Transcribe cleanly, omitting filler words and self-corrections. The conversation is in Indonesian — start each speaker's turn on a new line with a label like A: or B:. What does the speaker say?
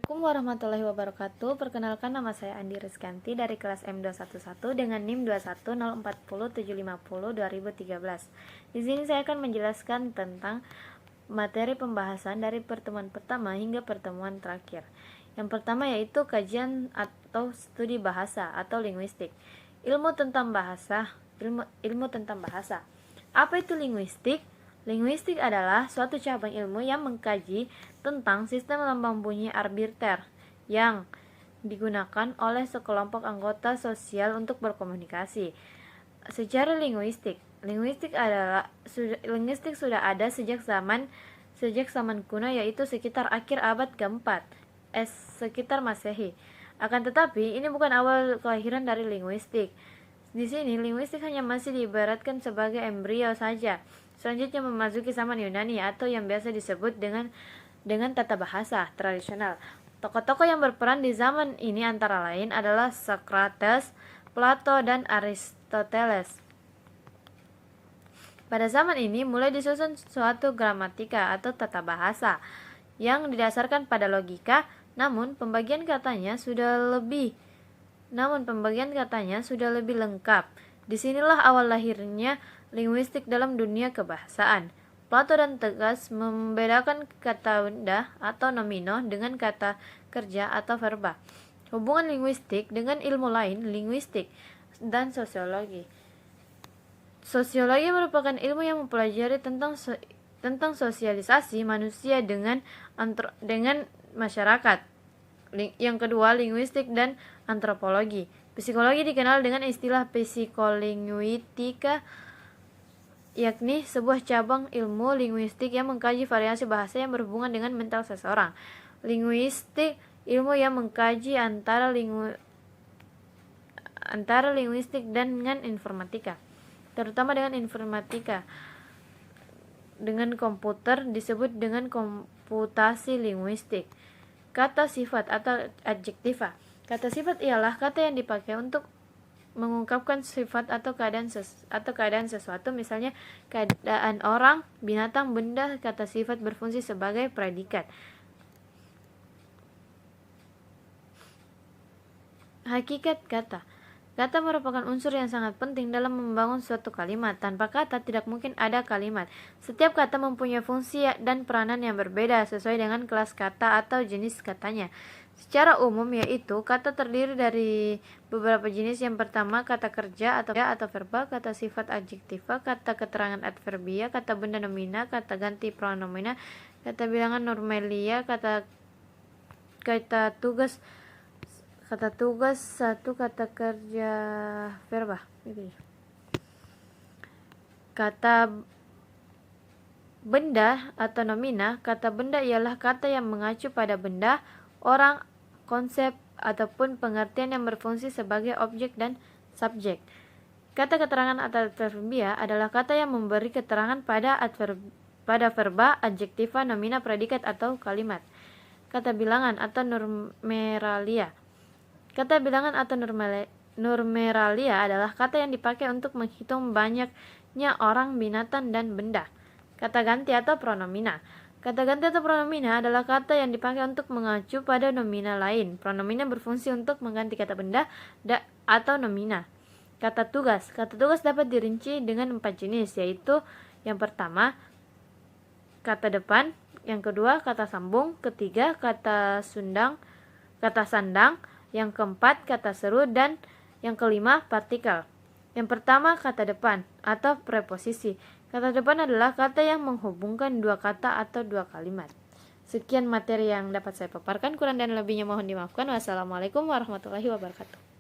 A: Assalamualaikum warahmatullahi wabarakatuh. Perkenalkan, nama saya Andi Rizkanti dari kelas M211 dengan NIM 2104075002013. Di sini saya akan menjelaskan tentang materi pembahasan dari pertemuan pertama hingga pertemuan terakhir. Yang pertama yaitu kajian atau studi bahasa atau linguistik. Ilmu tentang bahasa. Apa itu linguistik? Linguistik adalah suatu cabang ilmu yang mengkaji tentang sistem lambang bunyi arbiter yang digunakan oleh sekelompok anggota sosial untuk berkomunikasi. Secara linguistik sudah ada sejak zaman kuno, yaitu sekitar akhir abad keempat, sekitar Masehi. Akan tetapi ini bukan awal kelahiran dari linguistik. Di sini linguistik hanya masih diibaratkan sebagai embrio saja. Selanjutnya memasuki zaman Yunani atau yang biasa disebut dengan tata bahasa tradisional. Tokoh-tokoh yang berperan di zaman ini antara lain adalah Socrates, Plato, dan Aristoteles. Pada zaman ini mulai disusun suatu gramatika atau tata bahasa yang didasarkan pada logika, namun pembagian katanya sudah lebih lengkap. Disinilah awal lahirnya linguistik dalam dunia kebahasaan. Plato dan tegas membedakan kata benda atau nomino dengan kata kerja atau verba. Hubungan linguistik dengan ilmu lain, linguistik dan sosiologi. Sosiologi merupakan ilmu yang mempelajari tentang sosialisasi manusia dengan masyarakat. Yang kedua, linguistik dan antropologi. Psikologi dikenal dengan istilah psikolinguistika, yakni sebuah cabang ilmu linguistik yang mengkaji variasi bahasa yang berhubungan dengan mental seseorang. Linguistik, ilmu yang mengkaji antara linguistik dengan informatika, terutama dengan informatika dengan komputer, disebut dengan komputasi linguistik. Kata sifat atau adjektiva. Kata sifat ialah kata yang dipakai untuk mengungkapkan sifat atau keadaan sesuatu, misalnya keadaan orang, binatang, benda. Kata sifat berfungsi sebagai predikat. Hakikat kata. Kata merupakan unsur yang sangat penting dalam membangun suatu kalimat. Tanpa kata tidak mungkin ada kalimat. Setiap kata mempunyai fungsi dan peranan yang berbeda sesuai dengan kelas kata atau jenis katanya. Secara umum yaitu kata terdiri dari beberapa jenis. Yang pertama, kata kerja atau verba, kata sifat adjektiva, kata keterangan adverbia, kata benda nomina, kata ganti pronomina, kata bilangan normalia, kata tugas satu, kata kerja verba gitu ya. Kata benda atau nomina. Kata benda ialah kata yang mengacu pada benda, orang, konsep, ataupun pengertian yang berfungsi sebagai objek dan subjek. Kata keterangan atau adverbia adalah kata yang memberi keterangan pada verba, adjektiva, nomina, predikat, atau kalimat. Kata bilangan atau numeralia. Kata bilangan atau numeralia adalah kata yang dipakai untuk menghitung banyaknya orang, binatang, dan benda. Kata ganti atau pronomina. Kata ganti atau pronomina adalah kata yang dipakai untuk mengacu pada nomina lain. Pronomina berfungsi untuk mengganti kata benda atau nomina. Kata tugas. Kata tugas dapat dirinci dengan 4 jenis, yaitu yang pertama, kata depan, yang kedua, kata sambung, ketiga, kata sandang, yang keempat, kata seru, dan yang kelima, partikel. Yang pertama, kata depan atau preposisi. Kata depan adalah kata yang menghubungkan dua kata atau dua kalimat. Sekian materi yang dapat saya paparkan, kurang dan lebihnya mohon dimaafkan. Wassalamualaikum warahmatullahi wabarakatuh.